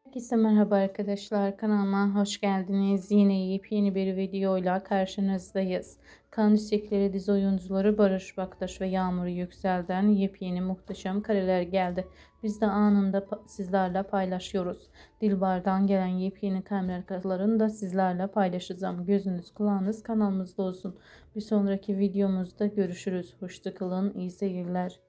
Herkese merhaba arkadaşlar, kanalıma hoş geldiniz. Yine yepyeni bir videoyla karşınızdayız. Kan Çiçekleri dizi oyuncuları Barış, Baktaş ve Yağmur Yüksel'den yepyeni muhteşem kareler geldi. Biz de anında sizlerle paylaşıyoruz. Dilbar'dan gelen yepyeni kameralarını da sizlerle paylaşacağım. Gözünüz kulağınız kanalımızda olsun. Bir sonraki videomuzda görüşürüz. Hoşça kalın, iyi seyirler.